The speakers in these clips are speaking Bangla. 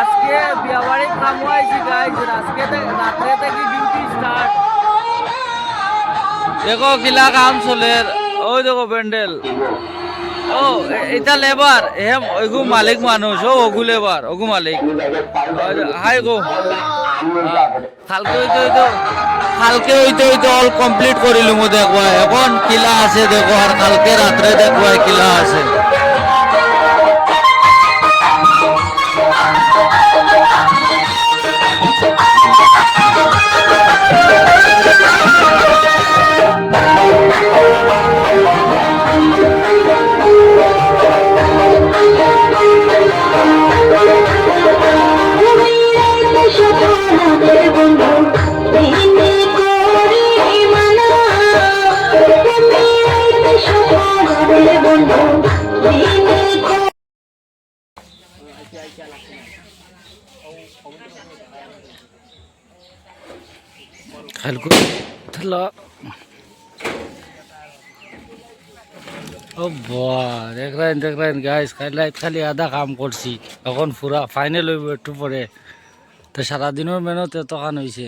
আজকে বিয়াবাড়ির কাম হয়েছি গাইজ, আজকে রাত্রে থেকে ডিউটি স্টার্ট। দেখো কিলা কাম চলে, ওই দেখো প্যান্ডেল। ও এটা লেবার এম ওইগু মালিক মানুষ, ও ওগু লেবার ওগু মালিক। হাই গো কালকে হইতে অল কমপ্লিট করিলু মো দেখবা, এখন কিলা আছে দেখো, আর কালকে রাত্রে দেখবা কিলা আছে। খালকু থালা ও বাহ, দেখলেন গাইস, খালি আধা কাম করছি, এখন পুরা ফাইনাল হইব একটু পরে। তো সারাদিনের মেহনত এতখান হয়েছে,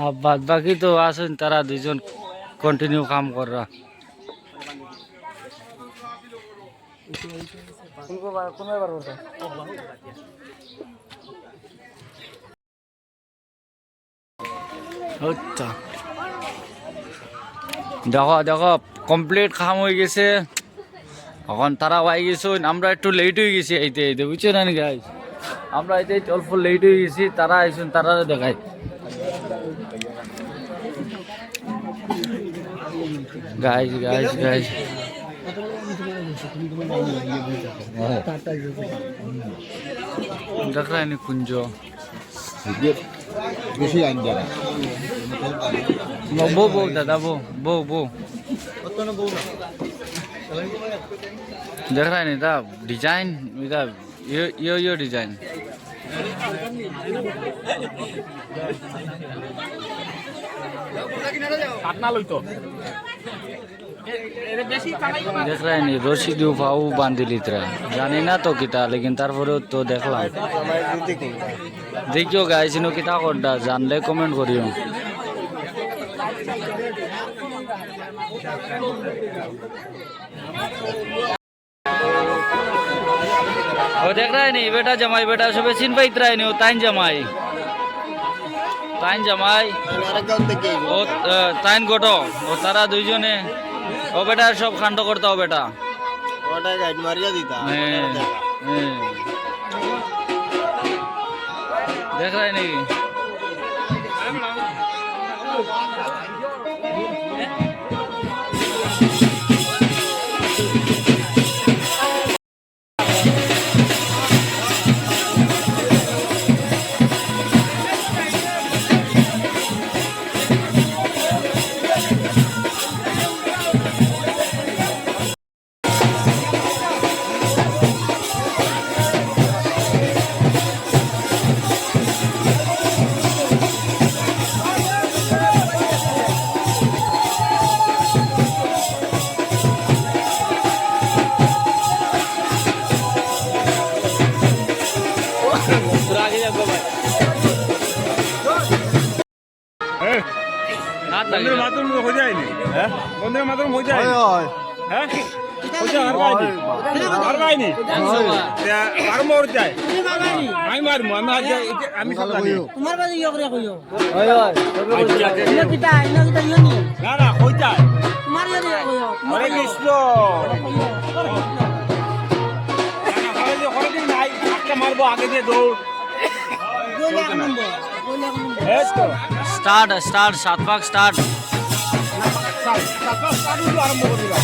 আর বাদ বাকি তো আসেন তারা দুইজন কন্টিনিউ কাম করা। দেখো দেখো কমপ্লিট কাম হয়ে গেছে, এখন তারা আই গেছে, আমরা একটু লেট হয়ে গেছি এইতে বুঝছো না গাইস, আমরা এতে অল্প লেট হয়ে গেছি, তারা আইসুন তারা দেখাই। গাইস গাইস গাইস দেখলেন কুঞ্জ বউ দাদা বউ देख रहा है नहीं था डिजाइन इधर यो डिजाइन देख रहा है नहीं रशी दियो भाव बांधिली तरह जानी ना तो किता, लेकिन तार परे तो देखला देखियो गाइस नो किता कोडा जानले कमेंट करियो। वो देख रहा है नहीं बेटा जमाई बेटा सुबह सीन पे इतना नहीं ताइन जमाई ओ ताइन गोटो ओ तारा दुइजने ओ बेटा सब खांड करता हो बेटा ওটা গাইড মারিয়া দিতা देख रहा है नहीं বন্ধের মাধ্যম হয়ে যায়নি, হ্যাঁ বন্ধের মাধ্যম হয়ে যায়, হ্যাঁ আমি তোমার বাড়ি ইয়ে করে কইও না না হয়ে যায় তোমার ইয়ে করে কইও হরে কৃষ্ণ হরে নাই একটা মারবো আগে দিয়ে দৌড় स्टार्ट स्टार्ट 7 भाग स्टार्ट आरंभ कर दिला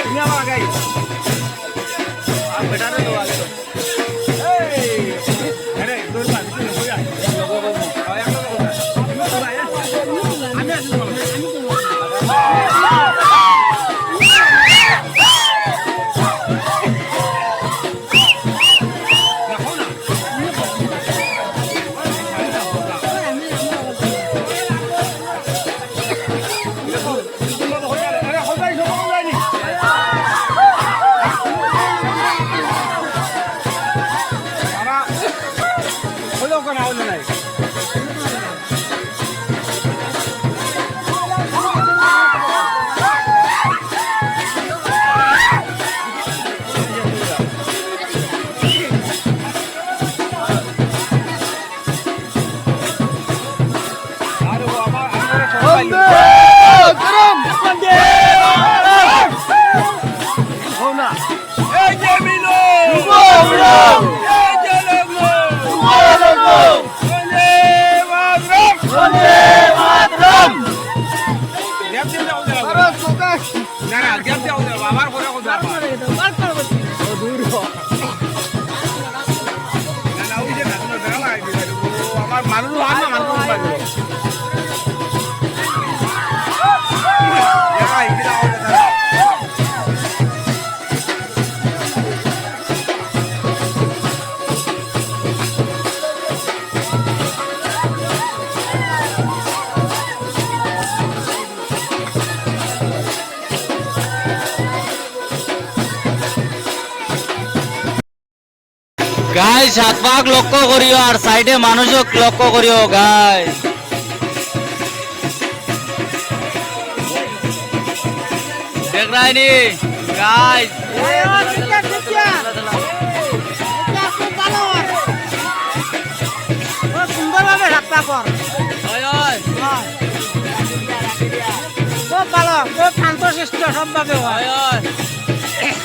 তুমি আমার আগে আর বেটা রে দো আগে এই আরে দৌড় মার তুই হয়ে যায় আমি আসি বাবা হলো কেন হলো নাই আরে বাবা আমরা সবাই এই যে মিলো এই যে লগলো বন্দে মাতরম গ্যাপ দিয়ে দাও না না গ্যাপ দিয়ে দাও বাবার করে কথা না না ওই যে না তুমি বেলা লাগবে আমার মানুষ আমার মানুষ পাবে এই কিরা ওটা গাইস হাত পাক লক্ষ্য করিও আর সাইডে মানুষক লক্ষ্য করিও গাইস দেখ রাইনি গাইস সুন্দরভাবে রাখতা কর ওই ওই খুব ভালো খুব শান্তশিষ্ট সবভাবে হয় ওই ওই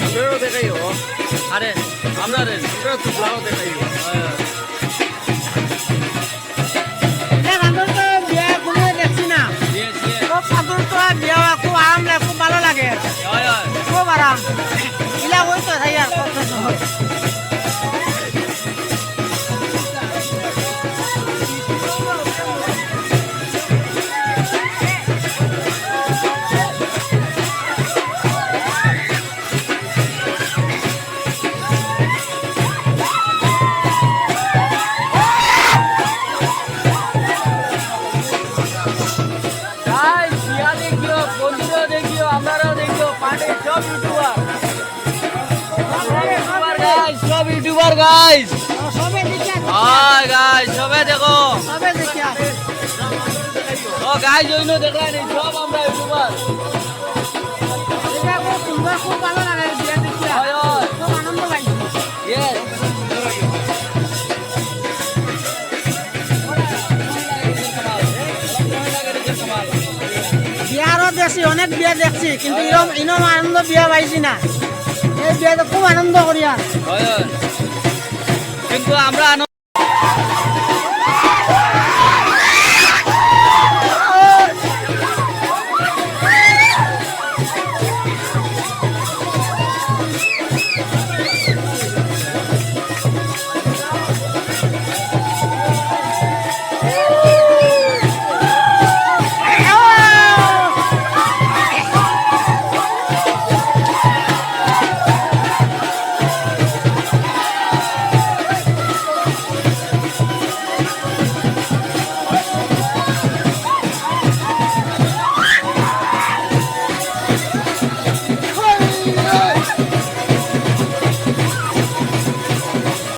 আপনারও দেখাইও আরে আমরা রে আমরা তোমরাও দেখাইও এখন তো বিয়া কোনো দেখছি না ইয়েস ইয়েস খুব সাধুর তো বিয়া খুব আরাম লাগে খুব ভালো লাগে ওই ওই খুব আরাম ইলা ওই তো থাই আর কত সময় গাইস বিয়া দেখিও বন্ধুরাও দেখিও আমরাও দেখিও পার্টি সব ইউটিউবার গাইস সবে দেখিয়া হাই গাইস সবাই দেখো সবে দেখিয়া ও গাইস জইনো দেখলেন এই সব আমরা ইউটিউবার এটা খুব সুন্দর খুব ভালো লাগে বিয়া দেখিয়া ওই ওই খুব আনন্দ লাগে ইয়েস বিয়ারও দেখছি অনেক বিয়া দেখছি কিন্তু এরকম এরকম আনন্দ বিয়া পাইছি না এই বিয়াতে খুব আনন্দ করি আর কিন্তু আমরা